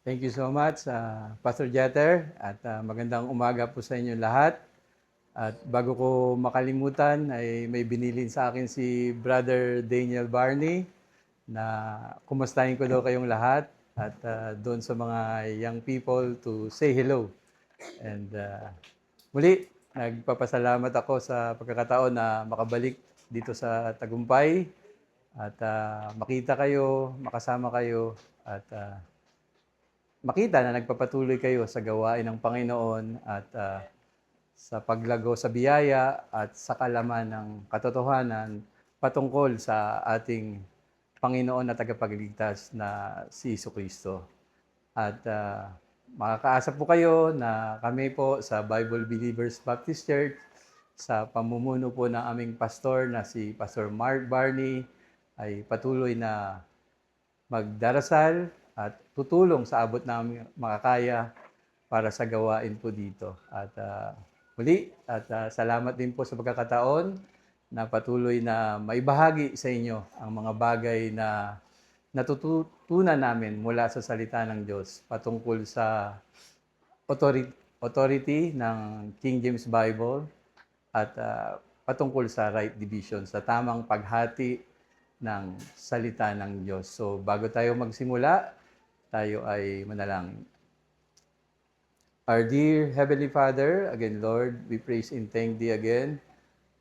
Thank you so much, Pastor Jeter, at magandang umaga po sa inyo lahat. At bago ko makalimutan, ay may binilin sa akin si Brother Daniel Barney na kumustahin ko daw kayong lahat at doon sa mga young people to say hello. And muli, nagpapasalamat ako sa pagkakataon na makabalik dito sa Tagumpay at makita kayo, makasama kayo at makita na nagpapatuloy kayo sa gawain ng Panginoon at sa paglago sa biyaya at sa kalaman ng katotohanan patungkol sa ating Panginoon na tagapagligtas na si Jesucristo. At makakaasa po kayo na kami po sa Bible Believers Baptist Church sa pamumuno po ng aming pastor na si Pastor Mark Barney ay patuloy na magdarasal at tutulong sa abot namin makakaya para sa gawain po dito. At muli, salamat din po sa pagkakataon na patuloy na maibahagi sa inyo ang mga bagay na natutunan namin mula sa salita ng Diyos patungkol sa authority ng King James Bible at patungkol sa right division, sa tamang paghati ng salita ng Diyos. So bago tayo magsimula, tayo ay manalangin. Our dear Heavenly Father, again Lord, we praise and thank Thee again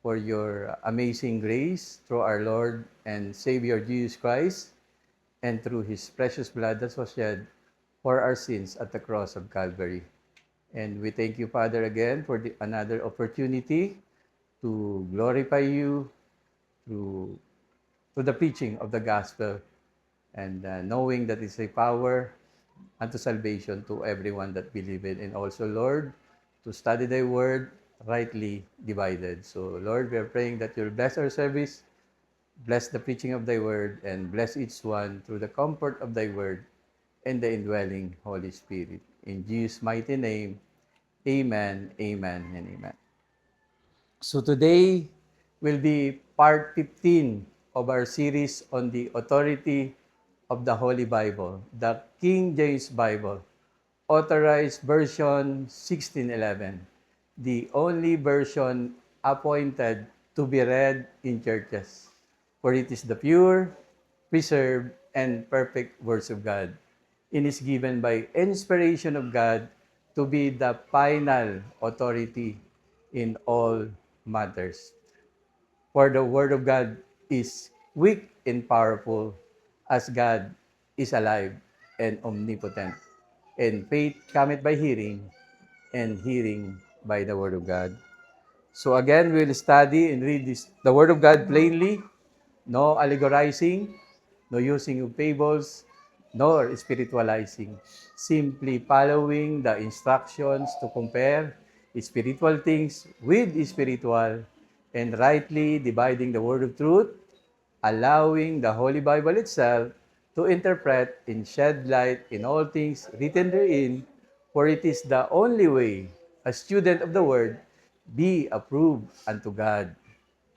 for Your amazing grace through our Lord and Savior Jesus Christ and through His precious blood that was shed for our sins at the cross of Calvary. And we thank You, Father, again for another opportunity to glorify You through the preaching of the gospel and knowing that it's a power unto salvation to everyone that believe it. And also, Lord, to study Thy word rightly divided. So, Lord, we are praying that You'll bless our service, bless the preaching of Thy word, and bless each one through the comfort of Thy word and the indwelling Holy Spirit. In Jesus' mighty name, amen, amen, and amen. So today will be part 15 of our series on the authority of the Holy Bible, the King James Bible, Authorized Version 1611, the only version appointed to be read in churches, for it is the pure, preserved, and perfect words of God. It is given by inspiration of God to be the final authority in all matters. For the Word of God is weak and powerful, as God is alive and omnipotent. And faith cometh by hearing, and hearing by the Word of God. So again, we'll study and read the Word of God plainly, no allegorizing, no using of fables, nor spiritualizing. Simply following the instructions to compare spiritual things with spiritual and rightly dividing the word of truth, allowing the Holy Bible itself to interpret and shed light in all things written therein, for it is the only way a student of the word be approved unto God,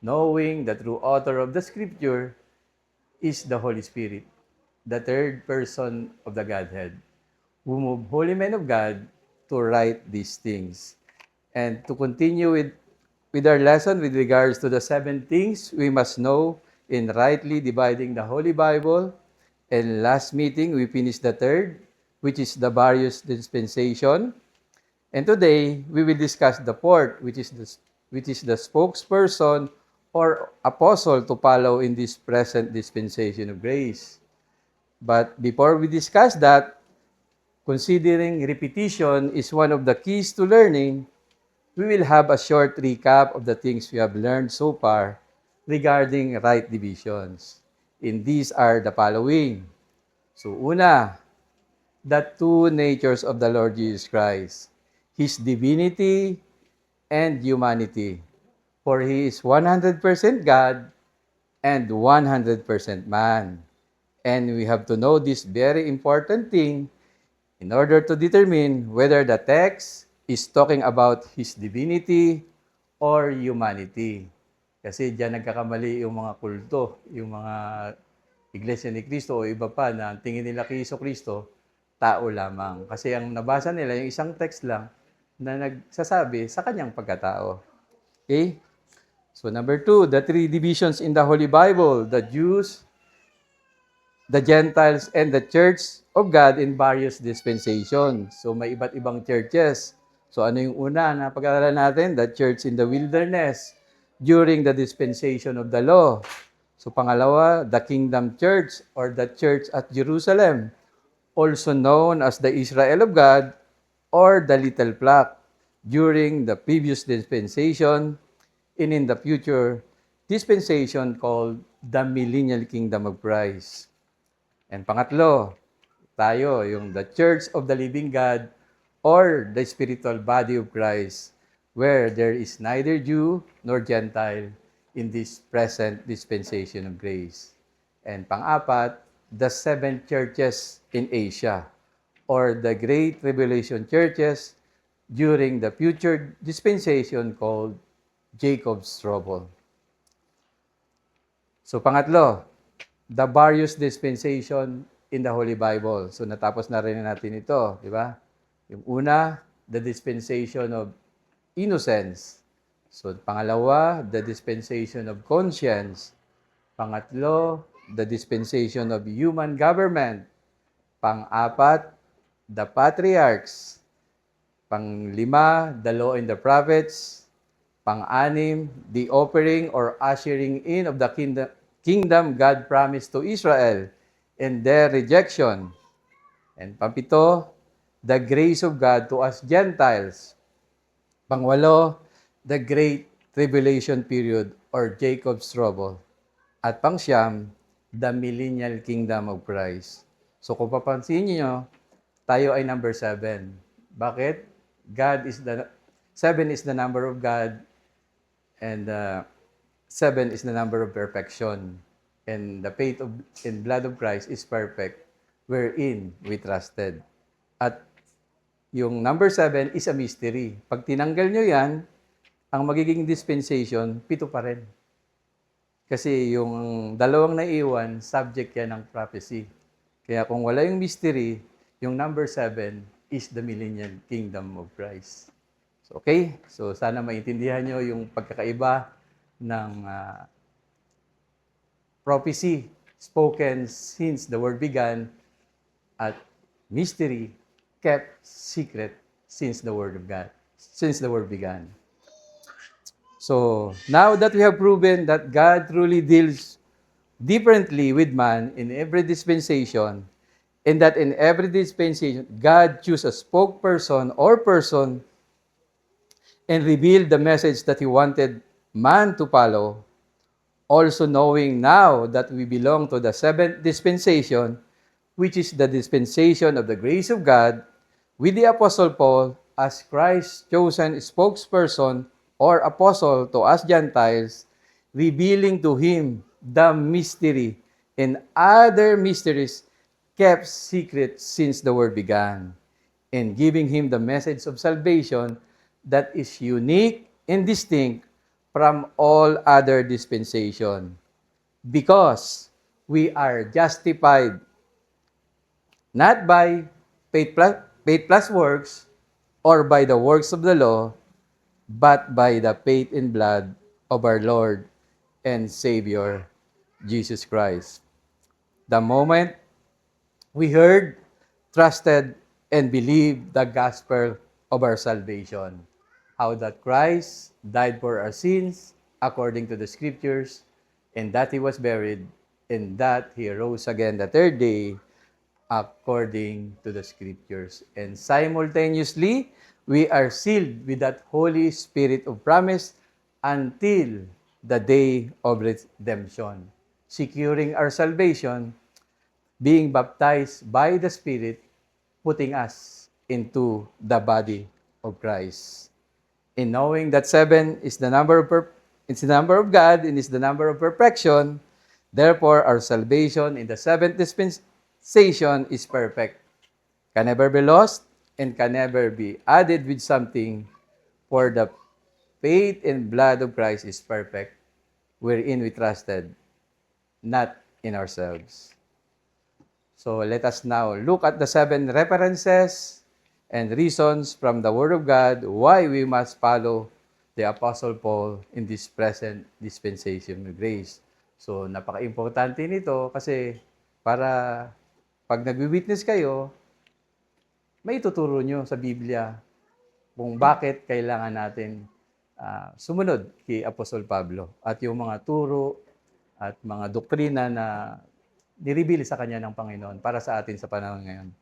knowing the true author of the scripture is the Holy Spirit, the third person of the Godhead, who moved holy men of God to write these things. And to continue with our lesson with regards to the 7 things we must know in rightly dividing the Holy Bible. And last meeting, we finished the third, which is the various dispensation. And today, we will discuss the fourth, which is the spokesperson or apostle to follow in this present dispensation of grace. But before we discuss that, considering repetition is one of the keys to learning, we will have a short recap of the things we have learned so far regarding right divisions. And these are the following. So una, the two natures of the Lord Jesus Christ, His divinity and humanity. For He is 100% God and 100% man. And we have to know this very important thing in order to determine whether the text is talking about His divinity or humanity. Kasi diyan nagkakamali yung mga kulto, yung mga Iglesia ni Cristo o iba pa na tingin nila kay Kristo tao lamang. Kasi ang nabasa nila, yung isang text lang na nagsasabi sa kanyang pagkatao. Okay? So number 2, the three divisions in the Holy Bible, the Jews, the Gentiles, and the Church of God in various dispensations. So may iba't ibang churches. So ano yung una na pag-aaralan natin? The church in the wilderness during the dispensation of the law. So pangalawa, the kingdom church or the church at Jerusalem, also known as the Israel of God or the little flock during the previous dispensation and in the future dispensation called the millennial kingdom of Christ. And pangatlo, tayo, yung the Church of the Living God or the spiritual body of Christ, where there is neither Jew nor Gentile in this present dispensation of grace. And pang-apat, the seven churches in Asia, or the Great Tribulation churches during the future dispensation called Jacob's trouble. So pangatlo, the various dispensation in the Holy Bible. So natapos na rin natin ito, di ba? Yung una, the dispensation of innocence. So pangalawa, the dispensation of conscience. Pangatlo, the dispensation of human government. Pang-apat, the patriarchs. Pang-lima, the law and the prophets. Pang-anim, the offering or ushering in of the kingdom God promised to Israel and their rejection. And pang-pito, the grace of God to us Gentiles. Pang-walo, the great tribulation period or Jacob's trouble. At pang-siyam, the millennial kingdom of Christ. So kung papansin niyo, tayo ay number 7. Bakit? 7 is the number of God, and 7 is the number of perfection. And the faith and blood of Christ is perfect, wherein we trusted. At yung number 7 is a mystery. Pag tinanggal nyo yan, ang magiging dispensation, 7 pa rin. Kasi yung dalawang naiwan, subject yan ng prophecy. Kaya kung wala yung mystery, yung number 7 is the millennial kingdom of Christ. So, okay? So, sana maintindihan nyo yung pagkakaiba ng prophecy spoken since the world began at mystery kept secret since the word of God, since the world began. So, now that we have proven that God truly deals differently with man in every dispensation, and that in every dispensation, God chooses a spokesperson or person and revealed the message that He wanted man to follow, also knowing now that we belong to the seventh dispensation, which is the dispensation of the grace of God, with the Apostle Paul as Christ's chosen spokesperson or apostle to us Gentiles, revealing to him the mystery and other mysteries kept secret since the world began, and giving him the message of salvation that is unique and distinct from all other dispensation. Because we are justified not by faith plus works or by the works of the law, but by the faith and blood of our Lord and Savior, Jesus Christ. The moment we heard, trusted, and believed the gospel of our salvation, how that Christ died for our sins according to the scriptures, and that He was buried, and that He rose again the third day according to the scriptures. And simultaneously, we are sealed with that Holy Spirit of promise until the day of redemption, securing our salvation, being baptized by the Spirit, putting us into the body of Christ. In knowing that 7 is the number of it's the number of God and is the number of perfection, therefore our salvation in the seventh dispensation is perfect, can never be lost, and can never be added with something, for the faith and blood of Christ is perfect, wherein we trusted, not in ourselves. So let us now look at the 7 references and reasons from the Word of God why we must follow the Apostle Paul in this present dispensation of grace. So napaka-importante nito kasi para pag nag-witness kayo, may tuturo nyo sa Biblia kung bakit kailangan natin sumunod kay Apostol Pablo at yung mga turo at mga doktrina na niribili sa kanya ng Panginoon para sa atin sa panahon ngayon.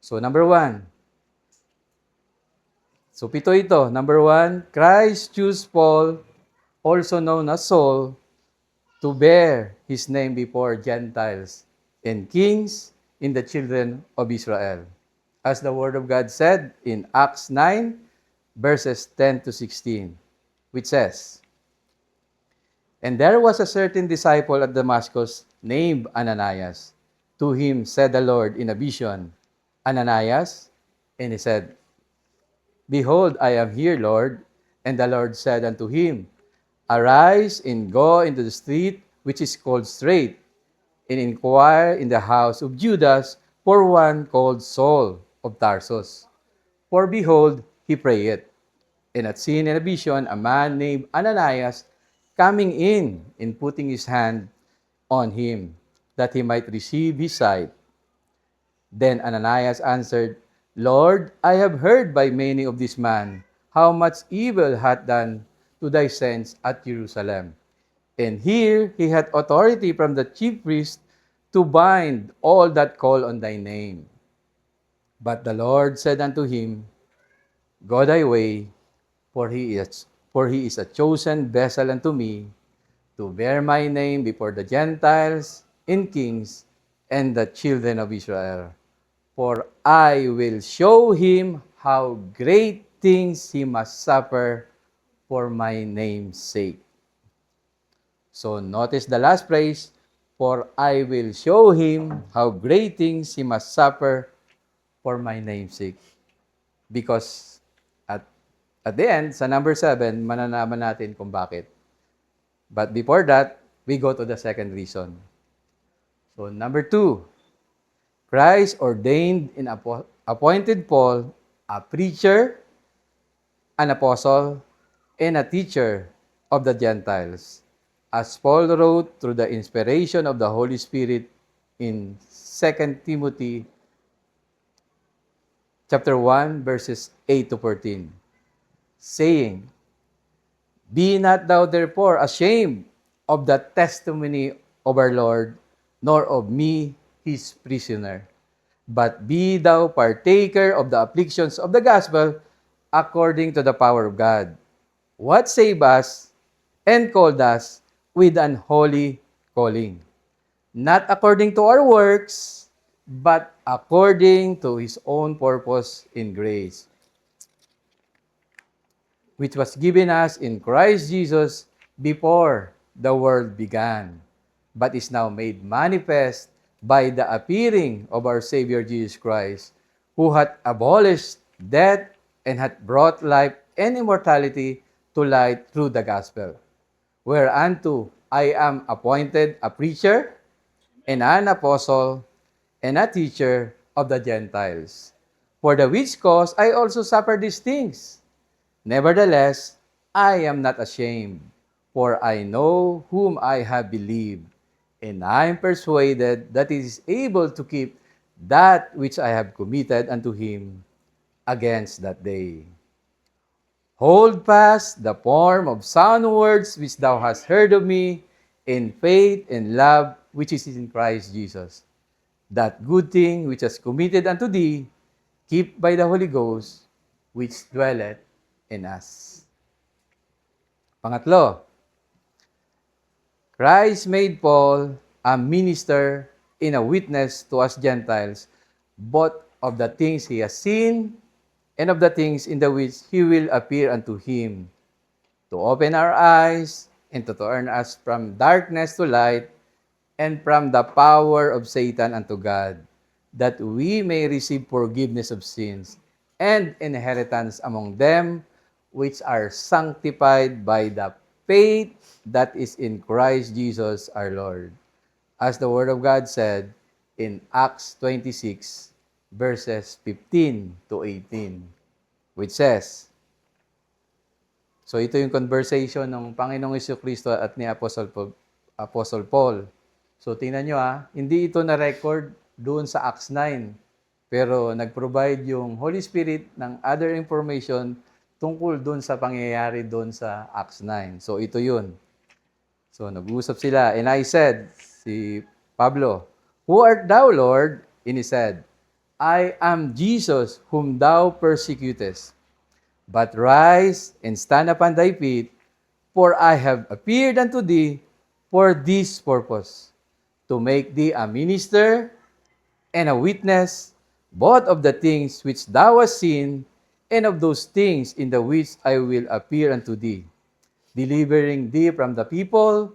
So, number 1. So, 7 ito. Number 1, Christ chose Paul, also known as Saul, to bear his name before Gentiles and kings in the children of Israel. As the Word of God said in Acts 9, verses 10 to 16, which says, "And there was a certain disciple at Damascus named Ananias. To him said the Lord in a vision, Ananias? And he said, Behold, I am here, Lord. And the Lord said unto him, Arise and go into the street which is called Straight, and inquire in the house of Judas for one called Saul of Tarsus. For behold, he prayeth, and had seen in a vision a man named Ananias coming in and putting his hand on him, that he might receive his sight. Then Ananias answered, Lord, I have heard by many of this man how much evil hath done to thy saints at Jerusalem. And here he hath authority from the chief priest to bind all that call on thy name. But the Lord said unto him, Go thy way, for he is a chosen vessel unto me, to bear my name before the Gentiles and kings and the children of Israel. For I will show him how great things he must suffer for my name's sake." So notice the last phrase, "For I will show him how great things he must suffer for my name's sake." Because at the end, sa number 7, mananaman natin kung bakit. But before that, we go to the second reason. So number 2, Christ ordained and appointed Paul a preacher, an apostle, and a teacher of the Gentiles, as Paul wrote through the inspiration of the Holy Spirit in 2 Timothy chapter 1, verses 8 to 14, saying, Be not thou therefore ashamed of the testimony of our Lord, nor of me, his prisoner. But be thou partaker of the afflictions of the gospel according to the power of God, what saved us and called us with an holy calling, not according to our works, but according to his own purpose in grace, which was given us in Christ Jesus before the world began, but is now made manifest by the appearing of our Savior Jesus Christ, who hath abolished death and hath brought life and immortality to light through the gospel, whereunto I am appointed a preacher and an apostle and a teacher of the Gentiles. For the which cause I also suffer these things. Nevertheless, I am not ashamed, for I know whom I have believed, and I am persuaded that he is able to keep that which I have committed unto him against that day. Hold fast the form of sound words which thou hast heard of me, in faith and love which is in Christ Jesus. That good thing which is committed unto thee, keep by the Holy Ghost, which dwelleth in us. Pangatlo, Christ made Paul a minister and a witness to us Gentiles, both of the things he has seen and of the things in the which he will appear unto him, to open our eyes and to turn us from darkness to light and from the power of Satan unto God, that we may receive forgiveness of sins and inheritance among them which are sanctified by the faith that is in Christ Jesus our Lord. As the Word of God said, in Acts 26, verses 15 to 18, which says, so ito yung conversation ng Panginoong Jesucristo at ni Apostle Paul. So tingnan nyo hindi ito na-record doon sa Acts 9. Pero nag-provide yung Holy Spirit ng other information tungkol doon sa pangyayari doon sa Acts 9. So ito yun. So nag-uusap sila. And I said, si Pablo, "Who art thou, Lord?" And he said, "I am Jesus whom thou persecutest. But rise and stand upon thy feet, for I have appeared unto thee for this purpose, to make thee a minister and a witness, both of the things which thou hast seen, and of those things in the which I will appear unto thee, delivering thee from the people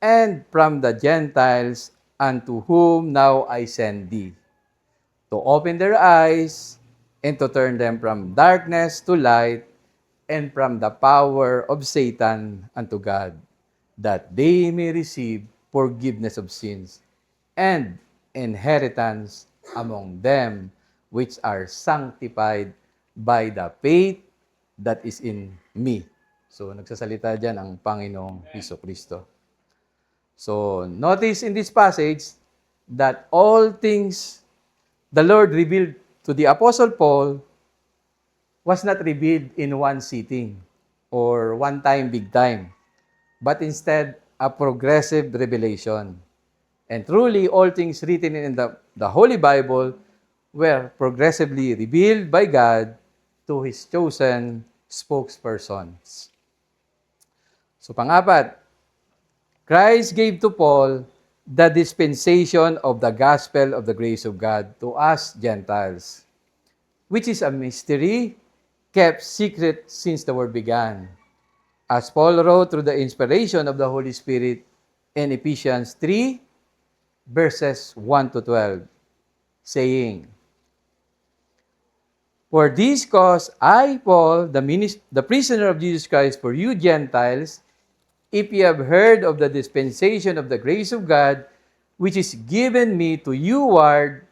and from the Gentiles, unto whom now I send thee, to open their eyes, and to turn them from darkness to light, and from the power of Satan unto God, that they may receive forgiveness of sins, and inheritance among them which are sanctified by the faith that is in me." So, nagsasalita dyan ang Panginoong Jesucristo. So, notice in this passage that all things the Lord revealed to the Apostle Paul was not revealed in one sitting or one time, big time, but instead a progressive revelation. And truly, all things written in the Holy Bible were progressively revealed by God to His chosen spokespersons. So, pang-apat, Christ gave to Paul the dispensation of the gospel of the grace of God to us Gentiles, which is a mystery kept secret since the world began. As Paul wrote through the inspiration of the Holy Spirit in Ephesians 3, verses 1 to 12, saying, "For this cause I, Paul, the prisoner of Jesus Christ for you Gentiles, if ye have heard of the dispensation of the grace of God, which is given me to you ward,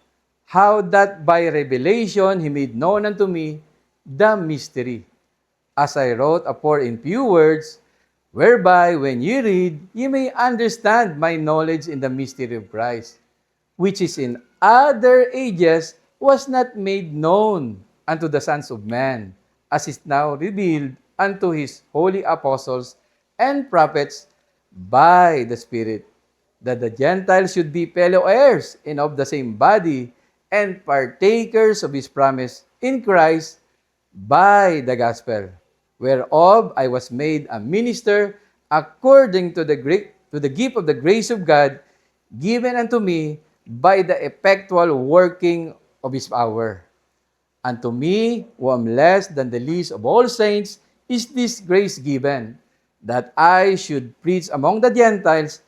how that by revelation He made known unto me the mystery, as I wrote afore in few words, whereby when ye read, ye may understand my knowledge in the mystery of Christ, which is in other ages was not made known unto the sons of men, as is now revealed unto His holy apostles and prophets by the Spirit, that the Gentiles should be fellow heirs and of the same body, and partakers of His promise in Christ by the gospel, whereof I was made a minister according to the gift of the grace of God given unto me by the effectual working of His power. Unto me, who am less than the least of all saints, is this grace given, that I should preach among the Gentiles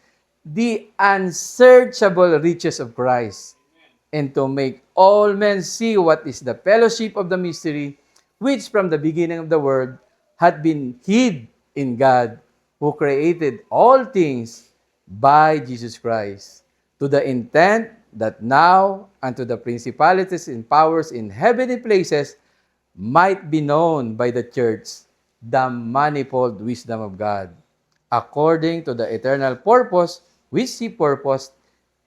the unsearchable riches of Christ, and to make all men see what is the fellowship of the mystery, which from the beginning of the world had been hid in God, who created all things by Jesus Christ, to the intent that now unto the principalities and powers in heavenly places might be known by the church the manifold wisdom of God, according to the eternal purpose which He purposed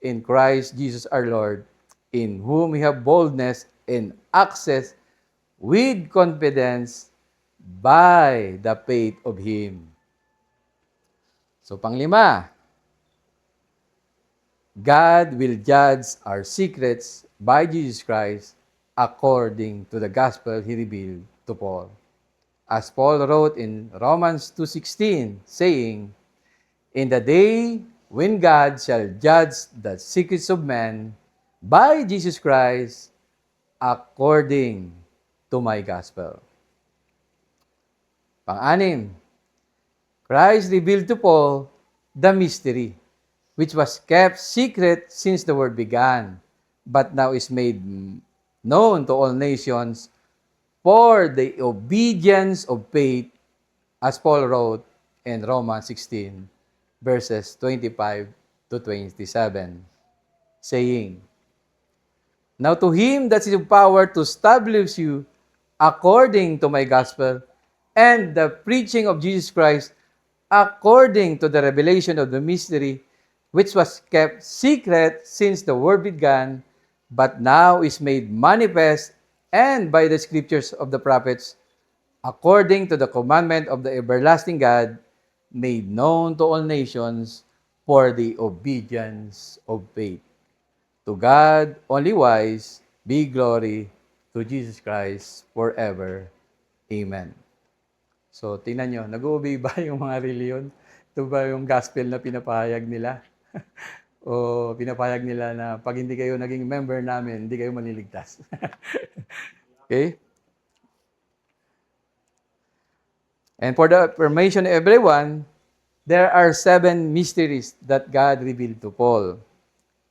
in Christ Jesus our Lord, in whom we have boldness and access with confidence by the faith of Him. So, panglima, God will judge our secrets by Jesus Christ according to the gospel He revealed to Paul. As Paul wrote in Romans 2:16, saying, "In the day when God shall judge the secrets of men by Jesus Christ according to my gospel." Pang-anim, Christ revealed to Paul the mystery, which was kept secret since the world began, but now is made known to all nations for the obedience of faith, as Paul wrote in Romans 16, verses 25 to 27, saying, Now to him that is in power to establish you according to my gospel and the preaching of Jesus Christ according to the revelation of the mystery which was kept secret since the world began, but now is made manifest and by the scriptures of the prophets, according to the commandment of the everlasting God, made known to all nations for the obedience of faith. To God, only wise, be glory to Jesus Christ forever. Amen. So, tingnan nyo, nag-uubay ba yung mga reliyon? Ito ba yung gospel na pinapahayag nila? O pinapahayag nila na pag hindi kayo naging member namin, hindi kayo maliligtas? Okay? And for the information of everyone, there are 7 mysteries that God revealed to Paul,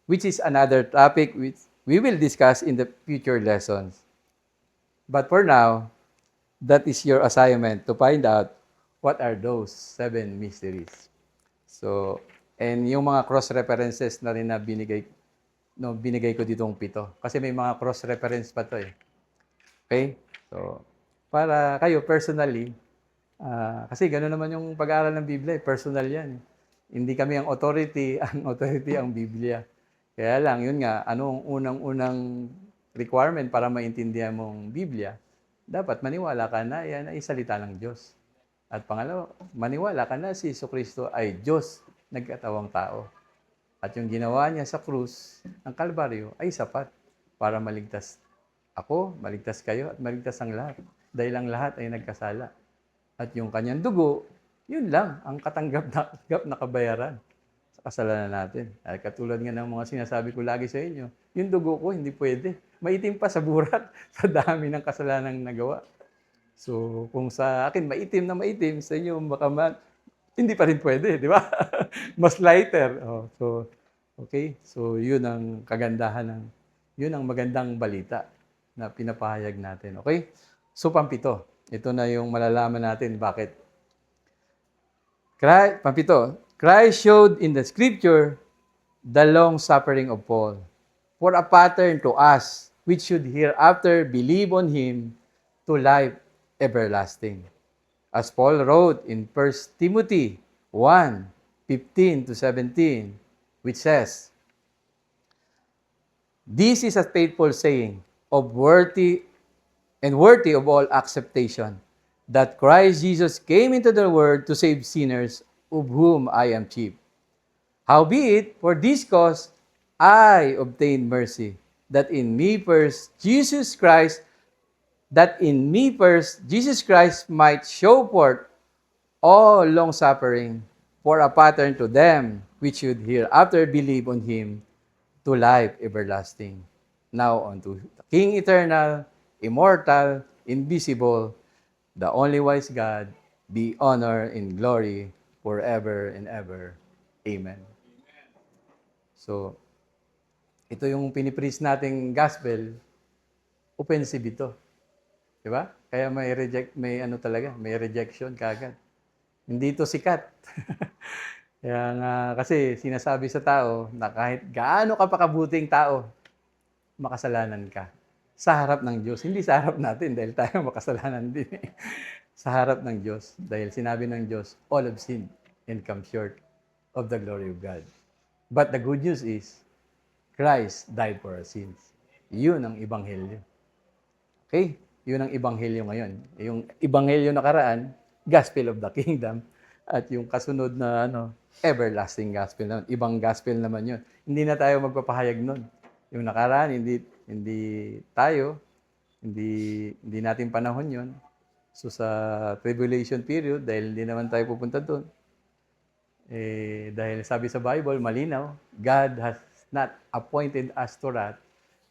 which is another topic which we will discuss in the future lessons. But for now, that is your assignment to find out what are those 7 mysteries. So, and yung mga cross-references na rin na binigay ko ditong 7. Kasi may mga cross-reference pa to eh. Okay? So, para kayo personally, kasi gano'n naman yung pag-aaral ng Biblia, personal yan. Hindi kami ang authority, ang authority ang Biblia. Kaya lang, yun nga, anong unang-unang requirement para maintindihan mong Biblia? Dapat maniwala ka na yan ay salita ng Diyos. At pangalawa, maniwala ka na si Jesucristo ay Diyos, nagkatawang tao. At yung ginawa niya sa krus ng Kalbaryo ay sapat para maligtas ako, maligtas kayo, at maligtas ang lahat. Dahil ang lahat ay nagkasala. At yung kanyang dugo, yun lang ang katanggap na kabayaran sa kasalanan natin. Ay, katulad nga ng mga sinasabi ko lagi sa inyo, yung dugo ko hindi pwede. Maitim pa sa burat sa dami ng kasalanan nagawa. So, kung sa akin maitim na maitim, sa inyo baka hindi pa rin pwede, di ba? Mas lighter. Oh, so, okay? So, yun ang kagandahan yun ang magandang balita na pinapahayag natin. Okay? So, pampito. Ito na yung malalaman natin bakit. Pampito, Christ showed in the scripture the long suffering of Paul for a pattern to us which should hereafter believe on him to life everlasting. As Paul wrote in 1 Timothy 1:15 to 17, which says, "This is a faithful saying of worthy of all acceptation, that Christ Jesus came into the world to save sinners, of whom I am chief. Howbeit, for this cause I obtained mercy, that in me first Jesus Christ might show forth all long suffering for a pattern to them which should hereafter believe on him to life everlasting. Now unto the King eternal, immortal, invisible, the only wise God, be honor and glory forever and ever. Amen." So, ito yung pinipreach nating gospel, offensive ito. Di ba? Kaya may rejection kagad. Hindi ito sikat. Kaya nga, kasi sinasabi sa tao na kahit gaano ka pa kabuting tao, makasalanan ka. Sa harap ng Diyos. Hindi sa harap natin dahil tayo makasalanan din eh. Sa harap ng Diyos. Dahil sinabi ng Diyos, all have sinned and come short of the glory of God. But the good news is, Christ died for our sins. Yun ang ebanghelyo. Okay? Yun ang ebanghelyo ngayon. Yung ebanghelyo nakaraan, gospel of the kingdom. At yung kasunod na everlasting gospel naman. Ibang gospel naman yun. Hindi na tayo magpapahayag nun. Yung nakaraan, hindi natin panahon yun. So sa tribulation period, dahil hindi naman tayo pupunta doon, dahil sabi sa Bible, malinaw, God has not appointed us to wrath,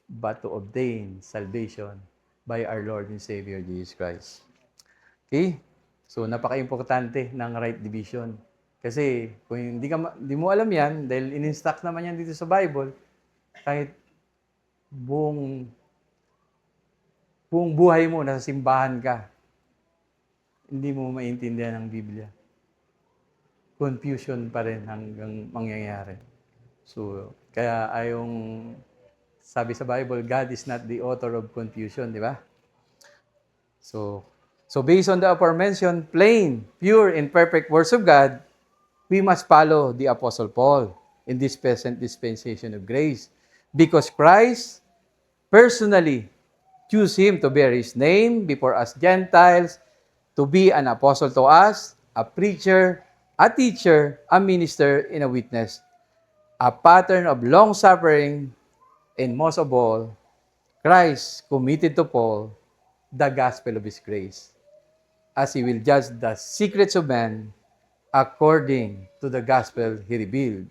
but to obtain salvation by our Lord and Savior Jesus Christ. Okay? So napaka-importante ng right division. Kasi kung hindi mo alam yan, dahil in-instruct naman yan dito sa Bible, kahit buong buhay mo, nasa simbahan ka, hindi mo maintindihan ang Biblia. Confusion pa rin hanggang mangyayari. So, kaya ayong Sabi sa Bible, God is not the author of confusion, di ba? So, based on the aforementioned plain, pure, and perfect words of God, we must follow the Apostle Paul in this present dispensation of grace. Because Christ personally chose him to bear his name before us Gentiles, to be an apostle to us, a preacher, a teacher, a minister, and a witness, a pattern of long-suffering, and most of all, Christ committed to Paul the gospel of his grace, as he will judge the secrets of men according to the gospel he revealed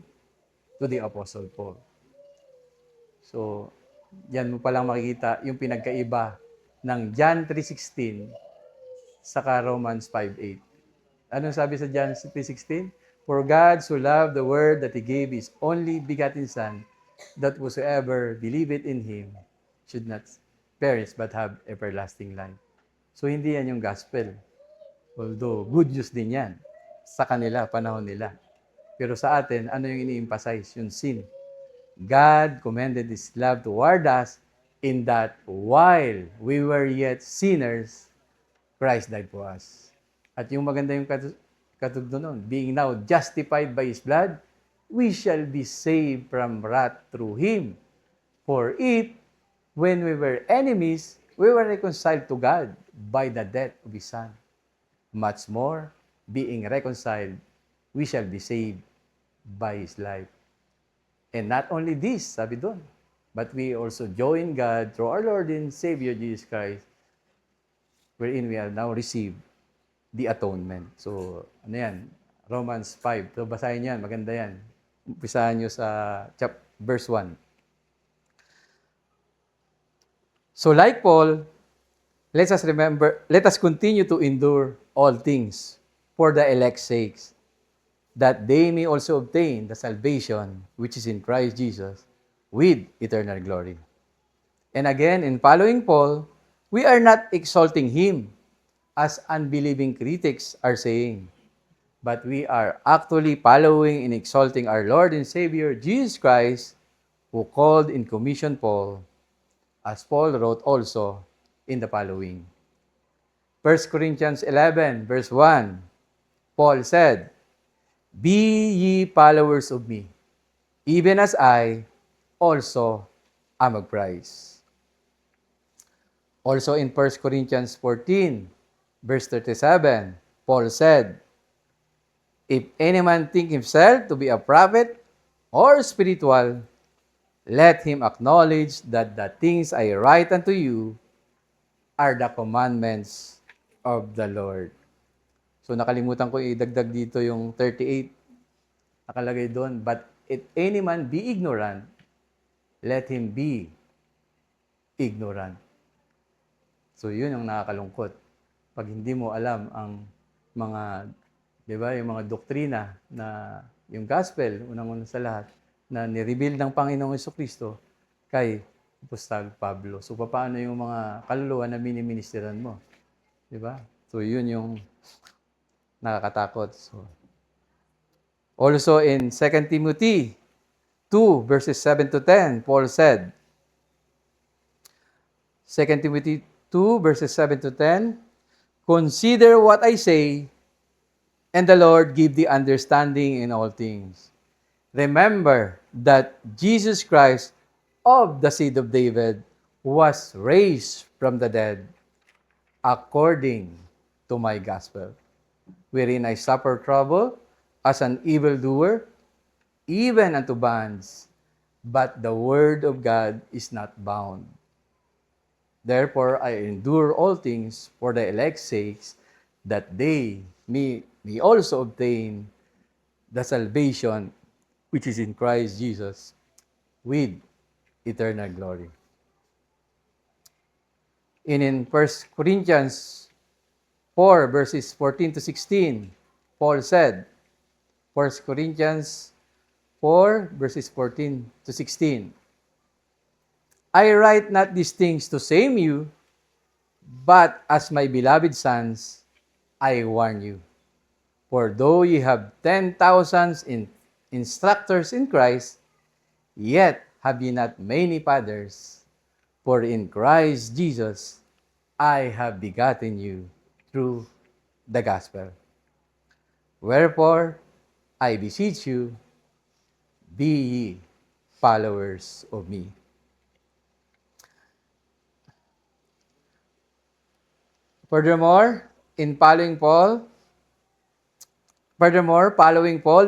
to the Apostle Paul. So, yan mo palang makikita yung pinagkaiba ng John 3:16 saka Romans 5:8. Anong sabi sa John 3:16? For God so loved the world that He gave His only begotten Son, that whosoever believeth in Him should not perish but have everlasting life. So, hindi yan yung gospel. Although, good news din yan sa kanila, panahon nila. Pero sa atin, ano yung ini-emphasize? Yung sin. God commended His love toward us in that while we were yet sinners, Christ died for us. At yung maganda yung katugdo nun, being now justified by His blood, we shall be saved from wrath through Him. For if, when we were enemies, we were reconciled to God by the death of His Son. Much more, being reconciled, we shall be saved by His life. And not only this, sabi doon, but we also join God through our Lord and Savior Jesus Christ, wherein we are now received the atonement. So, ano yan? Romans 5. So, basahin yan. Maganda yan. Umpisahan nyo sa verse 1. So, like Paul, let us continue to endure all things for the elect's sakes, that they may also obtain the salvation which is in Christ Jesus with eternal glory. And again, in following Paul, we are not exalting him as unbelieving critics are saying, but we are actually following and exalting our Lord and Savior Jesus Christ, who called and commissioned Paul, as Paul wrote also in the following. 1 Corinthians 11, verse 1, Paul said, Be ye followers of me, even as I also am of Christ. Also in 1 Corinthians 14, verse 37, Paul said, If any man think himself to be a prophet or spiritual, let him acknowledge that the things I write unto you are the commandments of the Lord. So nakalimutan ko idagdag dito yung 38. Nakalagay doon, but if any man be ignorant, let him be ignorant. So yun yung nakakalungkot. Pag hindi mo alam ang mga, di ba, yung mga doktrina na yung gospel, unang-una sa lahat, na nireveal ng Panginoong Jesucristo kay Apostol Pablo. So paano yung mga kaluluwa na miniministeran mo? Di ba? So yun yung nakakatakot. So, also in 2 Timothy 2, verses 7 to 10, Paul said, 2 Timothy 2, verses 7 to 10, Consider what I say, and the Lord give the understanding in all things. Remember that Jesus Christ of the seed of David was raised from the dead according to my gospel, wherein I suffer trouble as an evildoer, even unto bonds, but the word of God is not bound. Therefore I endure all things for the elect's sakes, that they may also obtain the salvation which is in Christ Jesus with eternal glory. And in 1 Corinthians 4, verses 14 to 16, Paul said, 1 Corinthians 4, verses 14 to 16, I write not these things to shame you, but as my beloved sons, I warn you. For though ye have 10,000 instructors in Christ, yet have ye not many fathers? For in Christ Jesus I have begotten you through the gospel. Wherefore, I beseech you, be ye followers of me. Furthermore, in following Paul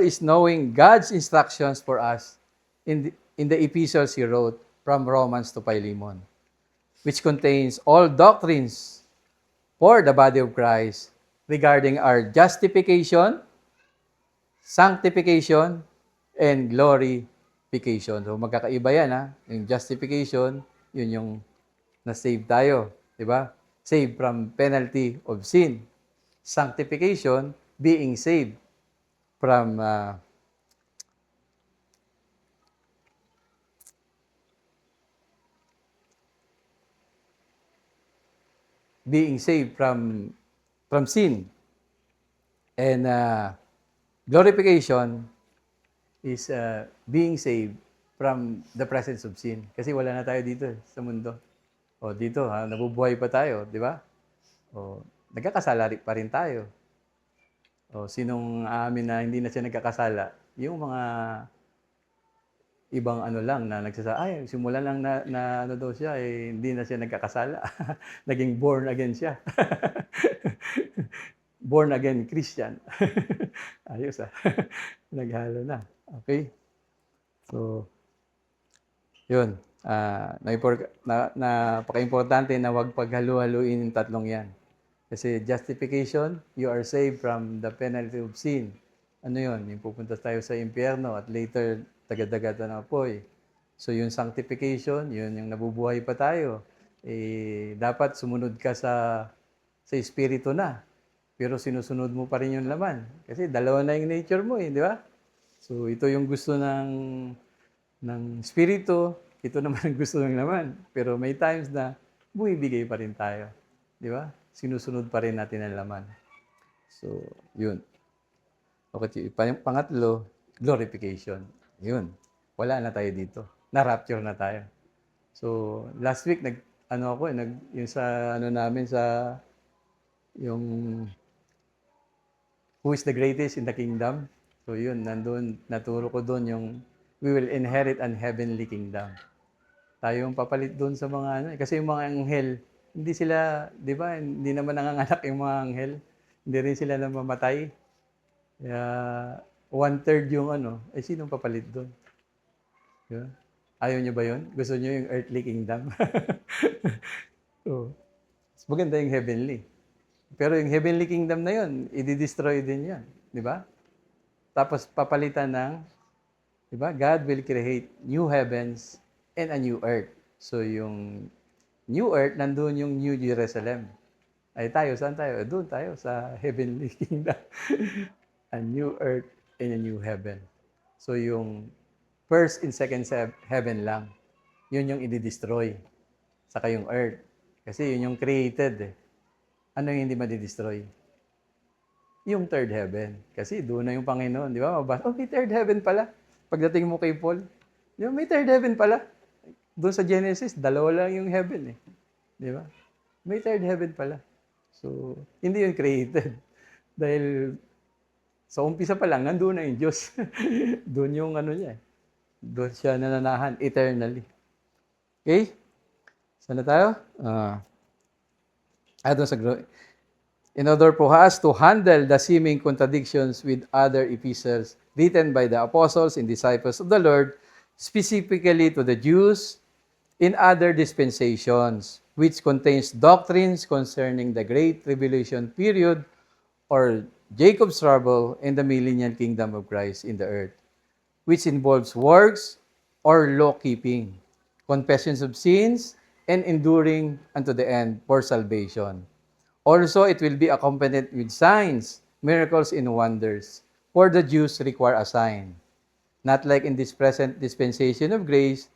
is knowing God's instructions for us in the epistles he wrote from Romans to Philemon, which contains all doctrines for the body of Christ regarding our justification, sanctification, and glorification. So magkakaiba yan, ha? Yung justification, yun yung na-save tayo. Di ba? Saved from penalty of sin. Sanctification, being saved from sin. And glorification is being saved from the presence of sin. Kasi wala na tayo dito sa mundo. O dito, nabubuhay pa tayo, di ba? O nagkakasala pa rin tayo. O sinong aamin na hindi na siya nagkakasala? Yung mga ibang ano lang na nagsasabi, ay, simula lang na ano daw siya, eh, hindi na siya nagkakasala. Naging born again siya. Born again Christian. Ayos Naghalo na. Okay? So, yun. Napaka-importante na huwag paghalu-haluin yung tatlong yan. Kasi justification, you are saved from the penalty of sin. Ano yun? Yung pupunta tayo sa impyerno at later, tagadagata ng apoy. So yung sanctification, yun yung nabubuhay pa tayo. Dapat sumunod ka sa espiritu na. Pero sinusunod mo pa rin yung laman. Kasi dalawa na yung nature mo di ba? So ito yung gusto ng espiritu, ito naman ang gusto ng laman. Pero may times na bumibigay pa rin tayo. Di ba? Sinusunod pa rin natin ang laman. So, yun. Okay, pangatlo, glorification. Yun. Wala na tayo dito. Na-rapture na tayo. So, last week, yung sa, namin sa, yung, who is the greatest in the kingdom? So, yun, naturo ko doon yung, we will inherit an heavenly kingdom. Tayo yung papalit doon sa mga, kasi yung mga anghel, hindi sila, di ba, hindi naman nanganganak yung mga anghel. Hindi rin sila namamatay. Kaya, 1/3 yung sinong papalit doon? Diba? Ayaw nyo ba yun? Gusto nyo yung earthly kingdom? So, maganda yung heavenly. Pero yung heavenly kingdom na yun, i-destroy din yan. Di ba? Tapos papalitan ng, di ba? God will create new heavens and a new earth. So yung new earth, nandun yung New Jerusalem. Ay tayo, saan tayo? Doon tayo sa heavenly kingdom. A new earth and a new heaven. So yung first and second heaven lang, yun yung i-destroy. Saka yung earth. Kasi yun yung created. Ano yung hindi madi-destroy? Yung third heaven. Kasi doon na yung Panginoon. Di ba? May third heaven pala. Pagdating mo kay Paul, di ba? May third heaven pala. Doon sa Genesis, 2 lang yung heaven Di ba? May third heaven pala. So, hindi yun created. Dahil sa umpisa pa lang, nandun na yung Diyos. Doon yung niya. Doon siya nananahan eternally. Okay? Saan na tayo? In order for us to handle the seeming contradictions with other epistles written by the apostles and disciples of the Lord, specifically to the Jews in other dispensations, which contains doctrines concerning the Great Tribulation period or Jacob's trouble in the millennial kingdom of Christ in the earth, which involves works or law-keeping, confessions of sins, and enduring unto the end for salvation. Also, it will be accompanied with signs, miracles, and wonders, for the Jews require a sign. Not like in this present dispensation of grace,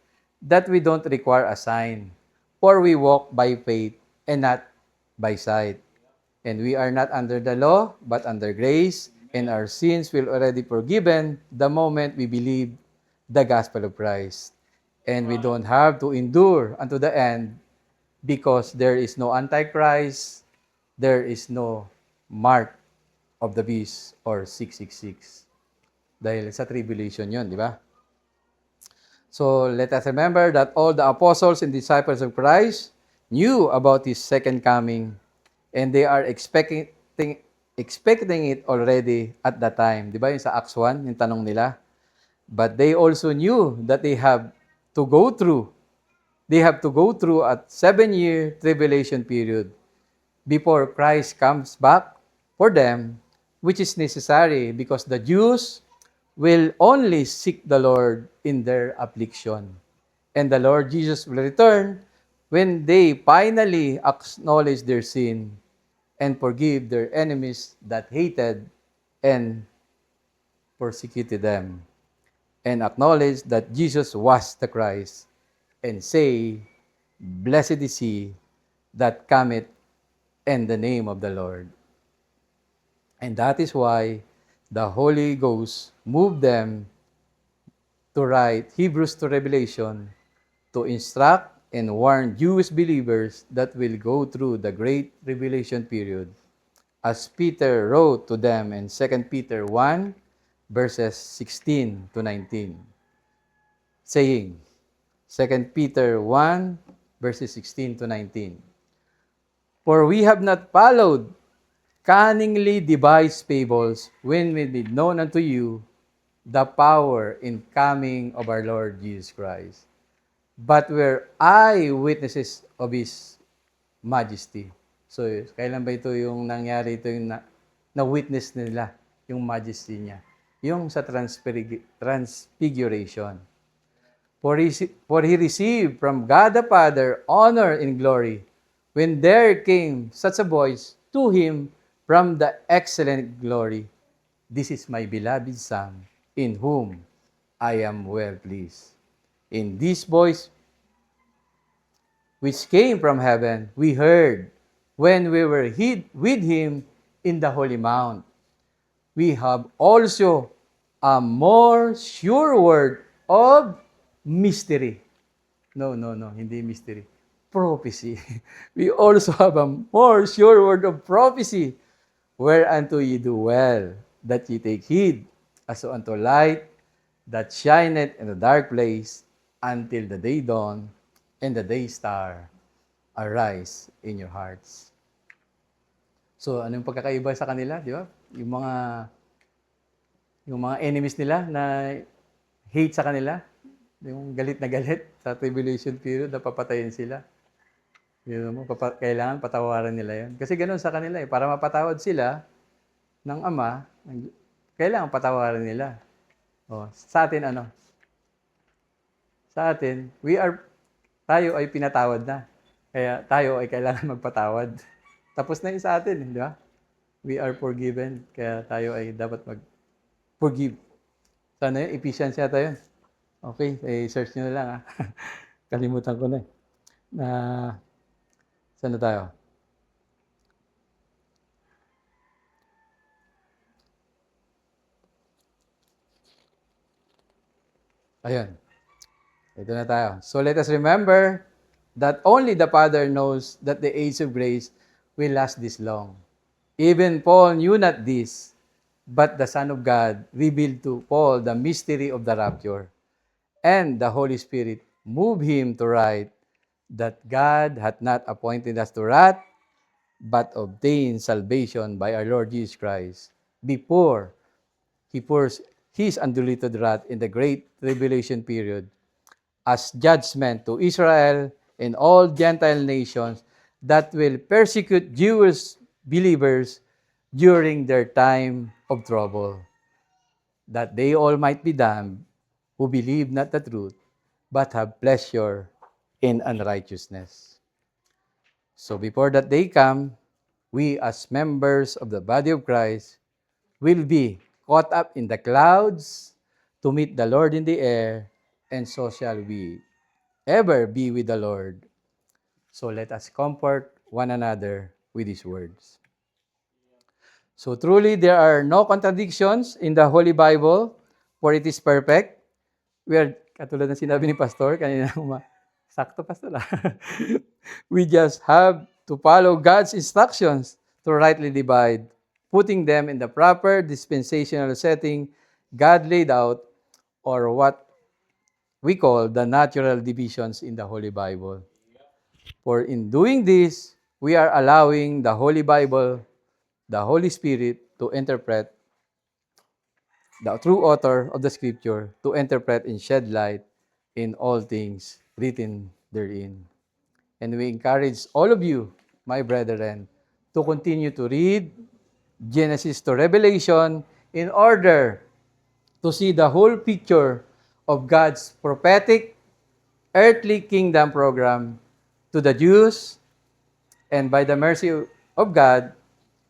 that we don't require a sign, for we walk by faith and not by sight. And we are not under the law, but under grace, and our sins will already forgiven the moment we believe the gospel of Christ. And we don't have to endure unto the end because there is no Antichrist, there is no mark of the beast or 666. Dahil sa tribulation yun, di ba? So let us remember that all the apostles and disciples of Christ knew about His second coming and they are expecting it already at that time. Di ba yung sa Acts 1, yung tanong nila? But they also knew that they have to go through a 7-year tribulation period before Christ comes back for them, which is necessary because the Jews will only seek the Lord in their affliction. And the Lord Jesus will return when they finally acknowledge their sin and forgive their enemies that hated and persecuted them, and acknowledge that Jesus was the Christ, and say, Blessed is he that cometh in the name of the Lord. And that is why the Holy Ghost moved them to write Hebrews to Revelation to instruct and warn Jewish believers that will go through the great tribulation period, as Peter wrote to them in 2 Peter 1, verses 16 to 19, saying, 2 Peter 1, verses 16 to 19, For we have not followed cunningly devised fables when we made known unto you the power in coming of our Lord Jesus Christ, but were eyewitnesses of His majesty. So, kailan ba ito yung nangyari? Ito yung na-witness nila, yung majesty niya. Yung sa transfiguration. For he received from God the Father honor and glory when there came such a voice to him from the excellent glory. This is my beloved Son, in whom I am well pleased. In this voice which came from heaven, we heard when we were hid with him in the holy mount. We have also a more sure word of mystery. No, hindi mystery. Prophecy. We also have a more sure word of prophecy, whereunto ye do well, that ye take heed, as unto light that shineth in the dark place, until the day dawn, and the day star arise in your hearts. So, ano yung pagkakaiba sa kanila, di ba? Yung mga enemies nila na hate sa kanila, yung galit na galit sa tribulation period, napapatayin sila. Kailangan patawaran nila yun. Kasi ganoon sa kanila eh. Para mapatawad sila ng Ama, kailangan patawaran nila. Sa atin ano? Sa atin, tayo ay pinatawad na. Kaya tayo ay kailangan magpatawad. Tapos na yun sa atin, di ba? We are forgiven. Kaya tayo ay dapat mag-forgive. Sana yun, Ephesians yata yun. Okay, search nyo na lang ha. Kalimutan ko na eh. Saan na tayo? Ayun. Ito na tayo. So let us remember that only the Father knows that the age of grace will last this long. Even Paul knew not this, but the Son of God revealed to Paul the mystery of the rapture. And the Holy Spirit moved him to write that God hath not appointed us to wrath, but obtained salvation by our Lord Jesus Christ, before He pours His undiluted wrath in the great tribulation period, as judgment to Israel and all Gentile nations that will persecute Jewish believers during their time of trouble, that they all might be damned who believe not the truth, but have pleasure in unrighteousness. So before that day come, we as members of the body of Christ will be caught up in the clouds to meet the Lord in the air, and so shall we ever be with the Lord. So let us comfort one another with these words. So truly there are no contradictions in the Holy Bible, for it is perfect. Katulad ng sinabi ni Pastor kanina, sakto Pastor. We just have to follow God's instructions to rightly divide, putting them in the proper dispensational setting God laid out, or what we call the natural divisions in the Holy Bible. For in doing this, we are allowing the Holy Bible, the Holy Spirit, to interpret, the true author of the Scripture, to interpret and shed light in all things written therein. And we encourage all of you, my brethren, to continue to read Genesis to Revelation in order to see the whole picture of God's prophetic earthly kingdom program to the Jews, and by the mercy of God,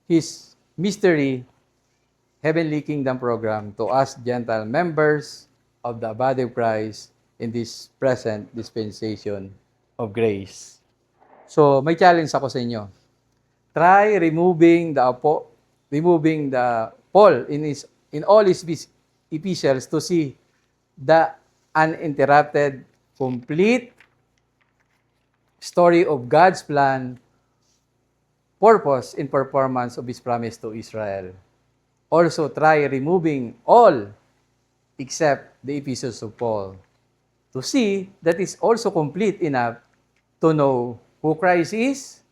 His mystery heavenly kingdom program to us Gentile members of the body of Christ in this present dispensation of grace. So, may challenge ako sa inyo. Try removing the Paul in all his epistles to see the uninterrupted, complete story of God's plan, purpose, and performance of His promise to Israel. Also, try removing all except the epistles of Paul to see that it's also complete enough to know who Christ is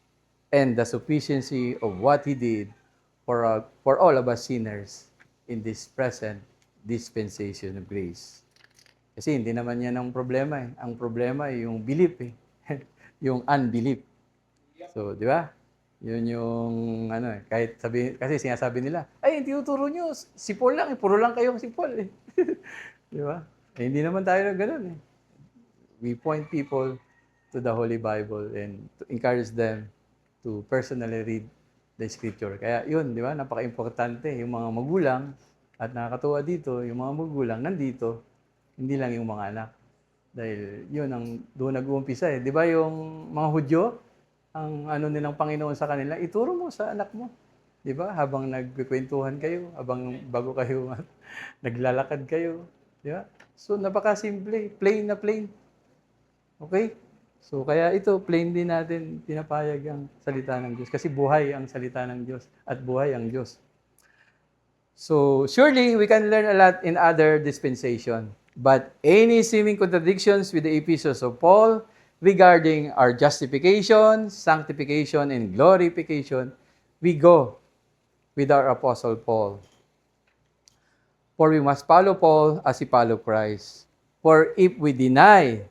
and the sufficiency of what He did for all of us sinners in this present dispensation of grace. Kasi hindi naman yan ang problema eh. Ang problema ay yung belief eh. Yung unbelief. So, di ba? Yun yung ano eh. Kahit sabi, kasi sinasabi nila, ay, tinuturo nyo, si Paul lang eh. Puro lang kayong si Paul eh. Di ba? Eh, hindi naman tayo na ganun eh. We point people to the Holy Bible and to encourage them to personally read the Scripture. Kaya yun, di ba? Napaka-importante. Yung mga magulang, at nakakatuwa dito, yung mga magulang nandito, hindi lang yung mga anak. Dahil yun ang doon nag-uumpisa eh. Di ba yung mga Hudyo, ang ano nilang Panginoon sa kanila, ituro mo sa anak mo. Di ba? Habang nagkukwentuhan kayo, habang bago kayo naglalakad kayo. Di ba? So, napaka-simple. Plain na plain. Okay? So, kaya ito, plain din natin pinapayag ang salita ng Diyos. Kasi buhay ang salita ng Diyos at buhay ang Diyos. So, surely, we can learn a lot in other dispensation. But any seeming contradictions with the epistles of Paul regarding our justification, sanctification, and glorification, we go with our Apostle Paul. For we must follow Paul as he followed Christ. For if we deny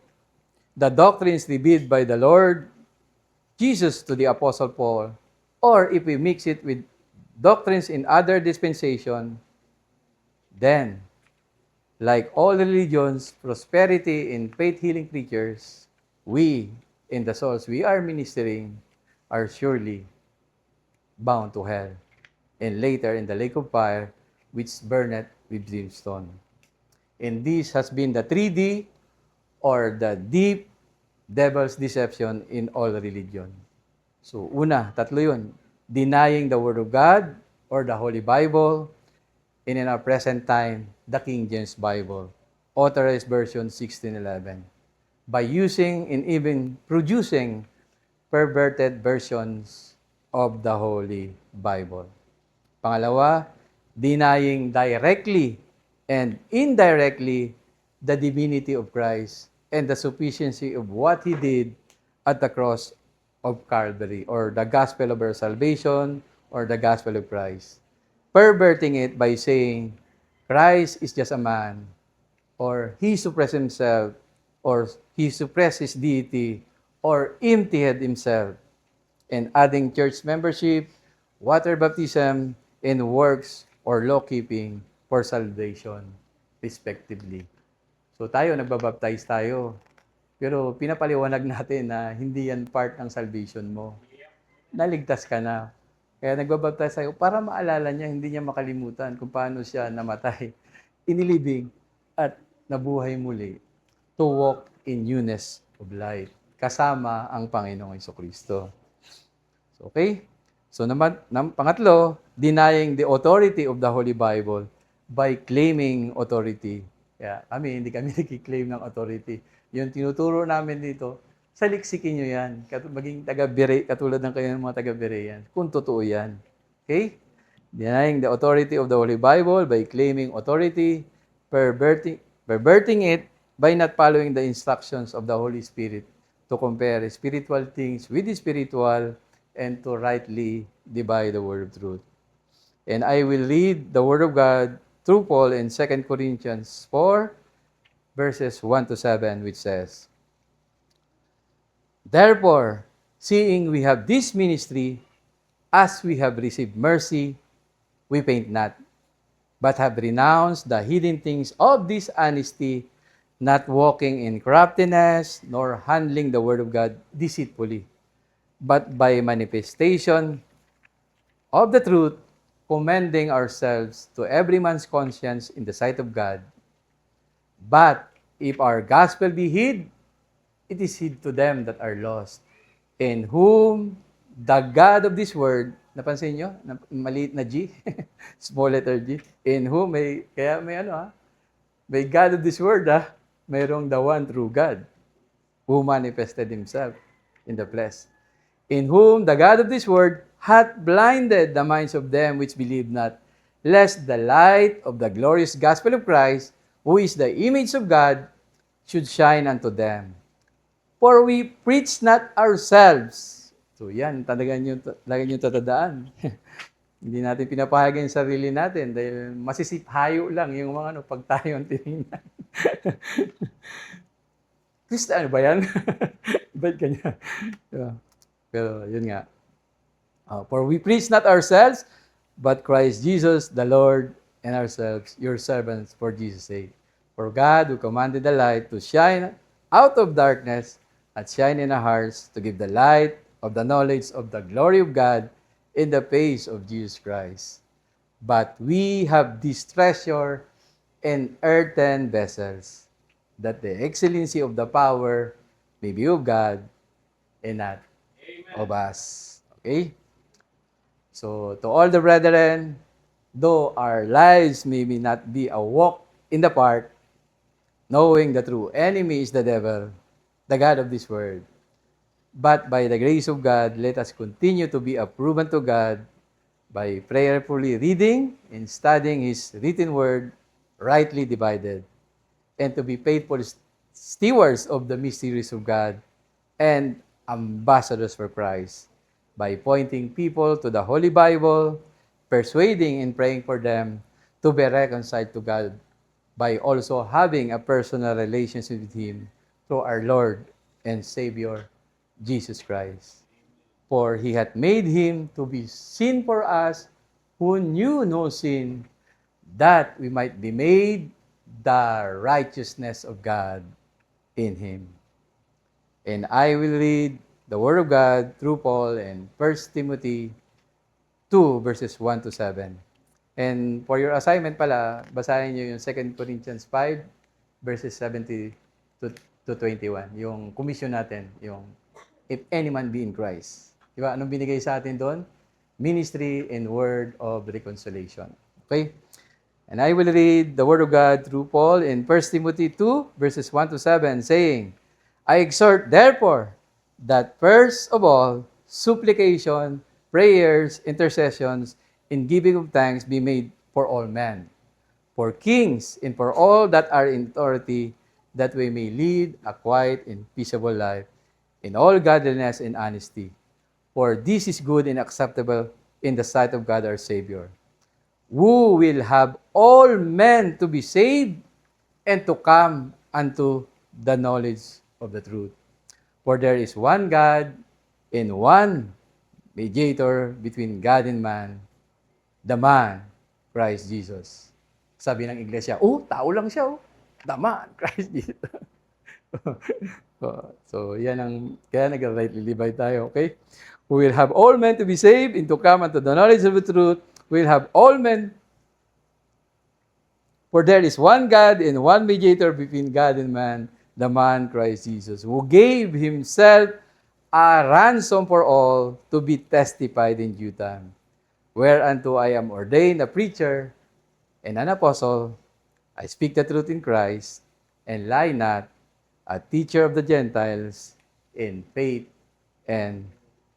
the doctrines revealed by the Lord Jesus to the Apostle Paul, or if we mix it with doctrines in other dispensation, then, like all religions, prosperity, and faith-healing preachers, we, in the souls we are ministering, are surely bound to hell, and later in the lake of fire, which burneth with brimstone. And this has been the 3D, or the deep devil's deception in all religion. So, una, tatlo yun. Denying the Word of God, or the Holy Bible, and in our present time, the King James Bible, Authorized Version 1611, by using and even producing perverted versions of the Holy Bible. Pangalawa, denying directly and indirectly the divinity of Christ and the sufficiency of what He did at the cross of Calvary, or the gospel of our salvation, or the gospel of Christ. Perverting it by saying, Christ is just a man, or He suppressed Himself, or He suppressed His deity, or emptied Himself, and adding church membership, water baptism, and works or law-keeping for salvation, respectively. So tayo, nagbabaptize tayo. Pero pinapaliwanag natin na hindi yan part ng salvation mo. Naligtas ka na. Kaya nagbabaptize tayo para maalala niya, hindi niya makalimutan kung paano siya namatay, inilibing, at nabuhay muli to walk in newness of life, kasama ang Panginoong Jesucristo. So, okay? So, pangatlo, denying the authority of the Holy Bible by claiming authority Kaya kami, hindi kami nag-claim ng authority. Yung tinuturo namin dito, saliksikin nyo yan. Maging taga-Bere, katulad ng kayo ng mga taga-Berean. Kung totoo yan. Okay? Denying the authority of the Holy Bible by claiming authority, perverting it by not following the instructions of the Holy Spirit to compare spiritual things with the spiritual and to rightly divide the word of truth. And I will read the word of God through Paul in 2 Corinthians 4, verses 1 to 7, which says, Therefore, seeing we have this ministry, as we have received mercy, we faint not, but have renounced the hidden things of dishonesty, not walking in craftiness, nor handling the word of God deceitfully, but by manifestation of the truth, commending ourselves to every man's conscience in the sight of God. But if our gospel be hid, it is hid to them that are lost, in whom the God of this world, napansin nyo? Maliit na G, small letter G, in whom kaya may God of this world mayroong the one true God, who manifested himself in the flesh, in whom the God of this world hath blinded the minds of them which believe not, lest the light of the glorious gospel of Christ, who is the image of God, should shine unto them. For we preach not ourselves. So yan, talagang yung tatandaan. Hindi natin pinapahayagan yung sarili natin dahil masisiphayo lang yung mga pag tayo ang tinignan. Kristo, ba yan? Ba't kanya? Yeah. Pero yun nga. For we preach not ourselves, but Christ Jesus the Lord, and ourselves your servants for Jesus' sake. For God, who commanded the light to shine out of darkness, and shine in our hearts to give the light of the knowledge of the glory of God in the face of Jesus Christ. But we have this treasure in earthen vessels, that the excellency of the power may be of God and not of us. Okay? So, to all the brethren, though our lives may not be a walk in the park, knowing the true enemy is the devil, the God of this world. But by the grace of God, let us continue to be approved to God by prayerfully reading and studying His written word, rightly divided, and to be faithful stewards of the mysteries of God and ambassadors for Christ by pointing people to the Holy Bible, persuading and praying for them to be reconciled to God by also having a personal relationship with Him through our Lord and Savior, Jesus Christ. For He hath made Him to be sin for us who knew no sin, that we might be made the righteousness of God in Him. And I will read the Word of God through Paul in 1 Timothy 2, verses 1 to 7. And for your assignment pala, basahin nyo yung 2 Corinthians 5, verses 70 to 21. Yung commission natin, yung if any man be in Christ. Diba? Anong binigay sa atin doon? Ministry and word of reconciliation. Okay? And I will read the word of God through Paul in 1 Timothy 2, verses 1 to 7, saying, I exhort, therefore, that first of all, supplication, prayers, intercessions, and giving of thanks be made for all men, for kings, and for all that are in authority, that we may lead a quiet and peaceable life, in all godliness and honesty. For this is good and acceptable in the sight of God our Savior, who will have all men to be saved and to come unto the knowledge of the truth. For there is one God and one mediator between God and man, the man, Christ Jesus. Sabi ng iglesia, tao lang siya, the man, Christ Jesus. So, yan kaya nag-rightly divide tayo, okay? We will have all men to be saved and to come unto the knowledge of the truth. We will have all men, for there is one God and one mediator between God and man, the man Christ Jesus, who gave Himself a ransom for all to be testified in due time. Whereunto I am ordained a preacher and an apostle I speak the truth in Christ, and lie not, a teacher of the Gentiles in faith and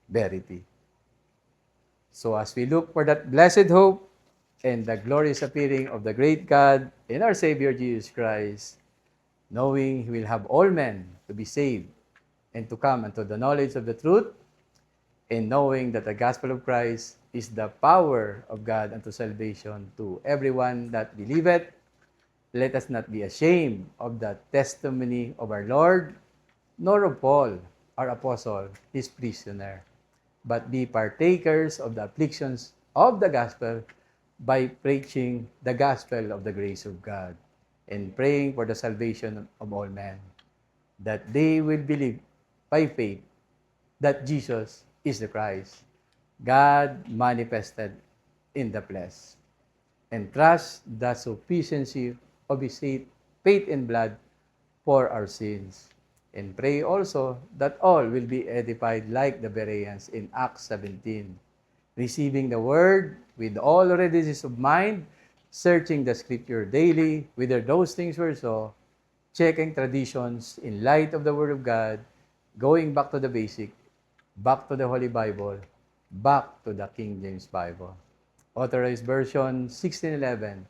verity. So as we look for that blessed hope and the glorious appearing of the great God and our Savior Jesus Christ, knowing He will have all men to be saved and to come unto the knowledge of the truth, and knowing that the gospel of Christ is the power of God unto salvation to everyone that believeth, let us not be ashamed of the testimony of our Lord, nor of Paul, our apostle, his prisoner, but be partakers of the afflictions of the gospel by preaching the gospel of the grace of God and praying for the salvation of all men, that they will believe by faith that Jesus is the Christ, God manifested in the flesh, and trust the sufficiency of His faith in blood for our sins. And pray also that all will be edified like the Bereans in Acts 17, receiving the word with all readiness of mind, searching the scripture daily, whether those things were so, checking traditions in light of the Word of God, going back to the basic, back to the Holy Bible, back to the King James Bible. Authorized version 1611,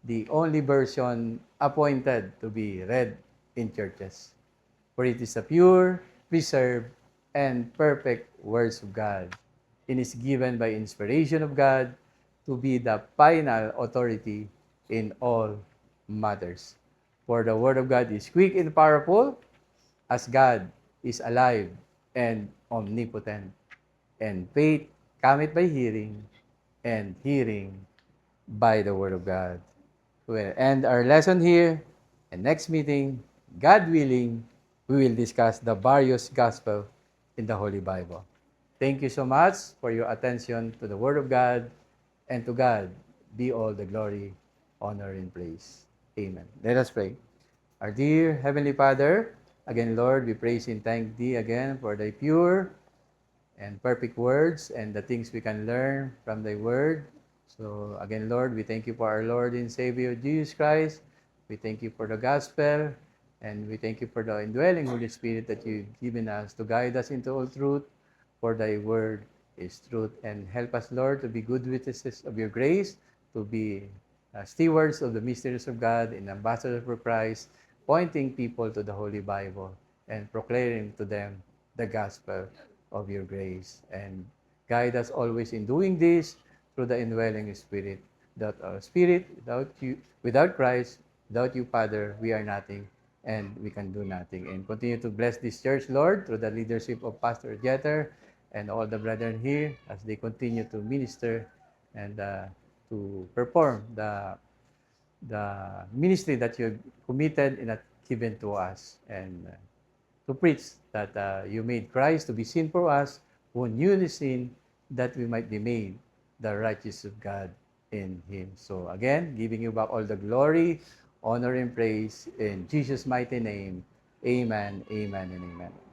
the only version appointed to be read in churches. For it is a pure, preserved, and perfect words of God, and is given by inspiration of God to be the final authority in all matters. For the Word of God is quick and powerful, as God is alive and omnipotent. And faith cometh by hearing, and hearing by the Word of God. We'll end our lesson here, and next meeting, God willing, we will discuss the various gospel in the Holy Bible. Thank you so much for your attention to the Word of God, and to God be all the glory, honor, and praise. Amen. Let us pray. Our dear Heavenly Father, again, Lord, we praise and thank Thee again for Thy pure and perfect words and the things we can learn from Thy Word. So again, Lord, we thank You for our Lord and Savior, Jesus Christ. We thank You for the gospel, and we thank You for the indwelling Holy Spirit that You've given us to guide us into all truth, for Thy Word is truth. And help us, Lord, to be good witnesses of Your grace, to be stewards of the mysteries of God and ambassadors for Christ, pointing people to the Holy Bible and proclaiming to them the gospel of Your grace. And guide us always in doing this through the indwelling Spirit. That our Spirit, without You, without Christ, without You, Father, we are nothing, and we can do nothing. And continue to bless this church, Lord, through the leadership of Pastor Jeter and all the brethren here as they continue to minister and to perform the ministry that You committed and that given to us, and to preach that You made Christ to be sin for us, who knew the sin, that we might be made the righteousness of God in Him. So again, giving You back all the glory, honor, and praise in Jesus' mighty name. Amen, amen, and amen.